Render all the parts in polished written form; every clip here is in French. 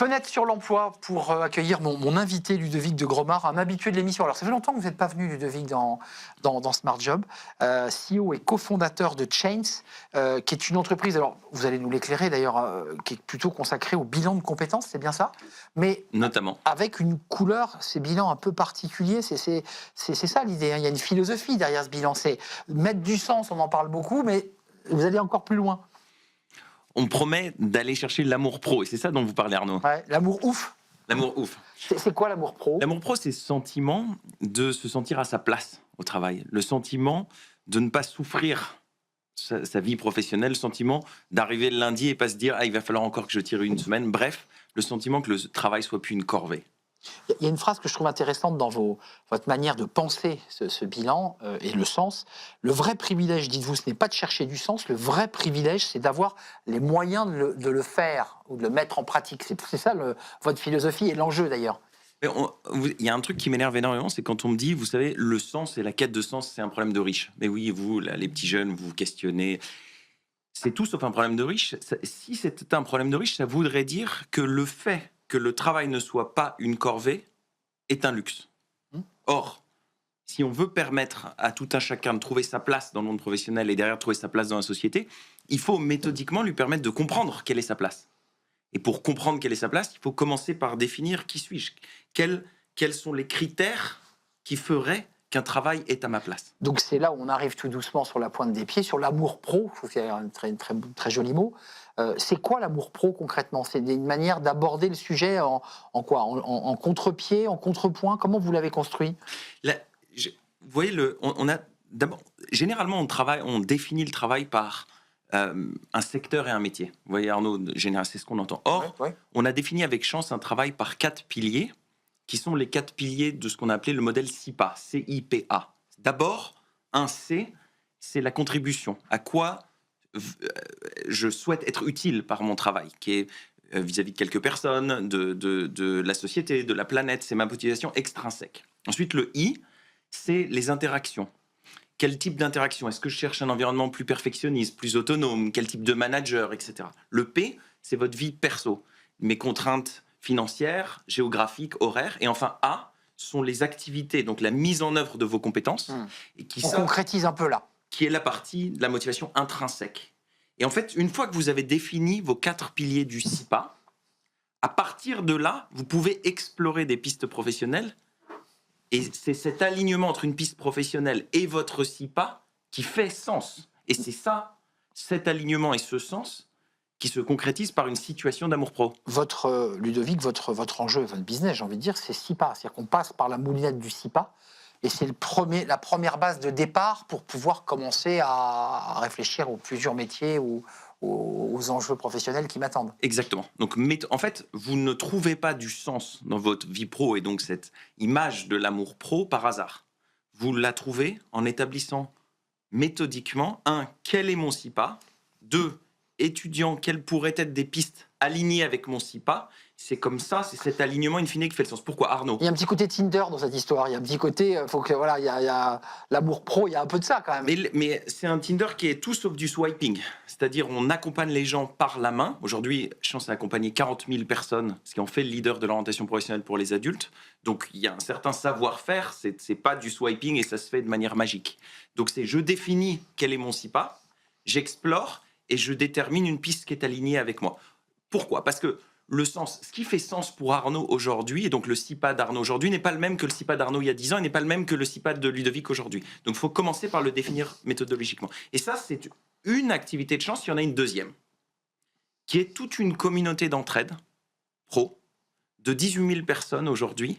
Fenêtre sur l'emploi pour accueillir mon invité Ludovic de Gromard, un habitué de l'émission. Alors ça fait longtemps que vous n'êtes pas venu Ludovic dans Smart Job, CEO et cofondateur de Chains, qui est une entreprise, alors vous allez nous l'éclairer d'ailleurs, qui est plutôt consacrée au bilan de compétences, c'est bien ça, mais notamment avec une couleur, ces bilans un peu particuliers, c'est ça l'idée, hein. Il y a une philosophie derrière ce bilan, c'est mettre du sens, on en parle beaucoup, mais vous allez encore plus loin. on promet d'aller chercher l'amour pro, et c'est ça dont vous parlez, Arnaud. Ouais, l'amour ouf. L'amour ouf. C'est quoi l'amour pro? L'amour pro, c'est ce sentiment de se sentir à sa place au travail, le sentiment de ne pas souffrir sa vie professionnelle, le sentiment d'arriver le lundi et pas se dire « Ah, il va falloir encore que je tire une semaine ». Bref, le sentiment que le travail soit plus une corvée. Il y a une phrase que je trouve intéressante dans votre manière de penser ce bilan et le sens. Le vrai privilège, dites-vous, ce n'est pas de chercher du sens. Le vrai privilège, c'est d'avoir les moyens de le faire ou de le mettre en pratique. C'est ça votre philosophie et l'enjeu d'ailleurs. Il y a un truc qui m'énerve énormément, c'est quand on me dit, vous savez, le sens et la quête de sens, c'est un problème de riches. Mais oui, vous, là, les petits jeunes, vous vous questionnez. C'est tout sauf un problème de riches. Si c'était un problème de riches, ça voudrait dire que le fait que le travail ne soit pas une corvée est un luxe. Or, si on veut permettre à tout un chacun de trouver sa place dans le monde professionnel et derrière trouver sa place dans la société, il faut méthodiquement lui permettre de comprendre quelle est sa place. Et pour comprendre quelle est sa place, il faut commencer par définir qui suis-je, quels sont les critères qui feraient qu'un travail est à ma place. Donc c'est là où on arrive tout doucement sur la pointe des pieds, sur l'amour pro. Je trouve qu'il y a un très joli mot. C'est quoi l'amour pro concrètement? C'est une manière d'aborder le sujet en quoi? En contre-pied, en contrepoint? Comment vous l'avez construit? Là, vous voyez, généralement on définit le travail par un secteur et un métier. Vous voyez, Arnaud, c'est ce qu'on entend. Or, on a défini avec chance un travail par 4 piliers, qui sont les 4 piliers de ce qu'on a appelé le modèle CIPA, C-I-P-A. D'abord, un C, c'est la contribution. À quoi je souhaite être utile par mon travail, qui est vis-à-vis de quelques personnes, de la société, de la planète. C'est ma motivation extrinsèque. Ensuite, le I, c'est les interactions. Quel type d'interaction? Est-ce que je cherche un environnement plus perfectionniste, plus autonome? Quel type de manager, etc. Le P, c'est votre vie perso. Mes contraintes financières, géographiques, horaires. Et enfin, A, sont les activités, donc la mise en œuvre de vos compétences. Et on concrétise un peu là. Qui est la partie de la motivation intrinsèque. Et en fait, une fois que vous avez défini vos 4 piliers du CIPA, à partir de là, vous pouvez explorer des pistes professionnelles. Et c'est cet alignement entre une piste professionnelle et votre CIPA qui fait sens. Et c'est ça, cet alignement et ce sens, qui se concrétise par une situation d'amour pro. Ludovic, votre enjeu, votre business, j'ai envie de dire, c'est CIPA. C'est-à-dire qu'on passe par la moulinette du CIPA. Et c'est la première base de départ pour pouvoir commencer à réfléchir aux plusieurs métiers ou aux enjeux professionnels qui m'attendent. Exactement. Donc, en fait, vous ne trouvez pas du sens dans votre vie pro et donc cette image de l'amour pro par hasard. Vous la trouvez en établissant méthodiquement, 1, quel est mon CIPA? 2, étudiant quelles pourraient être des pistes alignées avec mon CIPA. C'est comme ça, c'est cet alignement in fine qui fait le sens. Pourquoi, Arnaud? Il y a un petit côté Tinder dans cette histoire. Il y a un petit côté, faut que voilà, il y a l'amour pro, il y a un peu de ça quand même. Mais c'est un Tinder qui est tout sauf du swiping. C'est-à-dire, on accompagne les gens par la main. Aujourd'hui, Chance a accompagné 40 000 personnes, ce qui en fait le leader de l'orientation professionnelle pour les adultes. Donc, il y a un certain savoir-faire. C'est pas du swiping et ça se fait de manière magique. Donc, je définis quel est mon CIPA, j'explore et je détermine une piste qui est alignée avec moi. Pourquoi? Parce que le sens, ce qui fait sens pour Arnaud aujourd'hui, et donc le CIPA d'Arnaud aujourd'hui n'est pas le même que le CIPA d'Arnaud il y a 10 ans, et n'est pas le même que le CIPA de Ludovic aujourd'hui. Donc il faut commencer par le définir méthodologiquement. Et ça, c'est une activité de Chance. Il y en a une deuxième, qui est toute une communauté d'entraide pro de 18 000 personnes aujourd'hui,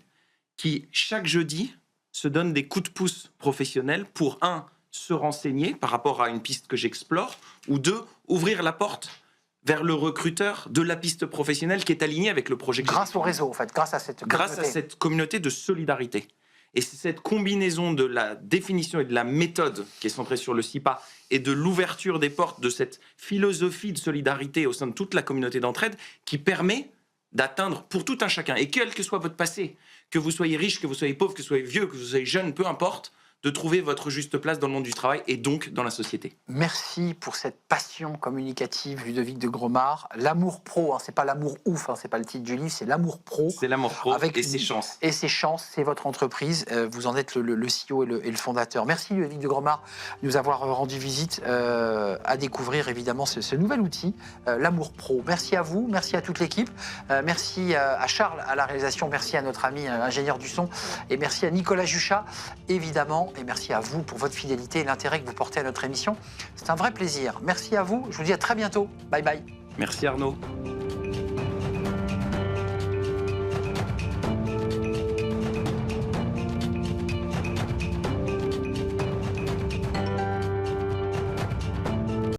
qui chaque jeudi se donnent des coups de pouce professionnels pour 1, se renseigner par rapport à une piste que j'explore, ou 2, ouvrir la porte vers le recruteur de la piste professionnelle qui est alignée avec le projet. Grâce au réseau, en fait, grâce à cette communauté de solidarité. Et c'est cette combinaison de la définition et de la méthode qui est centrée sur le CIPA et de l'ouverture des portes de cette philosophie de solidarité au sein de toute la communauté d'entraide qui permet d'atteindre pour tout un chacun, et quel que soit votre passé, que vous soyez riche, que vous soyez pauvre, que vous soyez vieux, que vous soyez jeune, peu importe, de trouver votre juste place dans le monde du travail et donc dans la société. Merci pour cette passion communicative, Ludovic de Gromard. L'amour pro, hein, c'est pas l'amour ouf, hein, c'est pas le titre du livre, c'est l'amour pro. C'est l'amour pro et ses chances. Et ses chances, c'est votre entreprise. Vous en êtes le CEO et le fondateur. Merci Ludovic de Gromard de nous avoir rendu visite à découvrir évidemment ce nouvel outil, l'amour pro. Merci à vous, merci à toute l'équipe, merci à Charles à la réalisation, merci à notre ami ingénieur du son et merci à Nicolas Juchat évidemment. Et merci à vous pour votre fidélité et l'intérêt que vous portez à notre émission. C'est un vrai plaisir. Merci à vous. Je vous dis à très bientôt. Bye bye. Merci Arnaud.